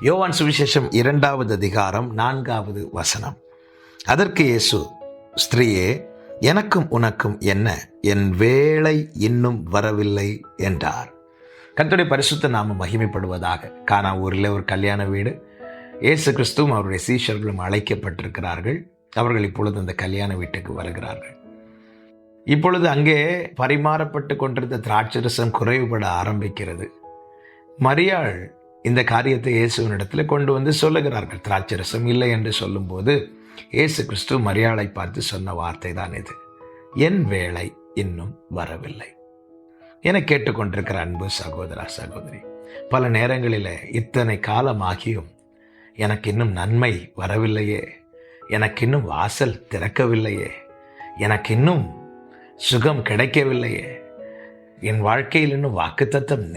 யோவான் சுவிசேஷம் 2வது அதிகாரம் 4வது வசனம். அதற்கு இயேசு, ஸ்திரீயே, எனக்கும் உனக்கும் என்ன? என் வேளை இன்னும் வரவில்லை என்றார். கர்த்தருடைய பரிசுத்த நாமம் மகிமைப்படுவதாக. கானா ஊரில் ஒரு கல்யாண வீடு. இயேசு கிறிஸ்துவும் அவருடைய சீஷர்களும் அழைக்கப்பட்டிருக்கிறார்கள். அவர்கள் இப்பொழுது அந்த கல்யாண வீட்டுக்கு வருகிறார்கள். இப்பொழுது அங்கே பரிமாறப்பட்டு கொண்டிருந்த திராட்சரசம் குறைவுபட ஆரம்பிக்கிறது. மரியாள் இந்த காரியத்தை இயேசுவினிடத்தில் கொண்டு வந்து சொல்லுகிறார்கள். திராட்சரசம் இல்லை என்று சொல்லும்போது இயேசு கிறிஸ்து மரியாளை பார்த்து சொன்ன வார்த்தை தான் இது, என் வேளை இன்னும் வரவில்லை. என கேட்டுக்கொண்டிருக்கிற அன்பு சகோதரா சகோதரி, பல நேரங்களில் இத்தனை காலமாகியும் எனக்கு இன்னும் நன்மை வரவில்லையே, எனக்கு இன்னும் வாசல் திறக்கவில்லையே, எனக்கு இன்னும் சுகம் கிடைக்கவில்லையே, என் வாழ்க்கையில் இன்னும் வாக்குத்தத்தம்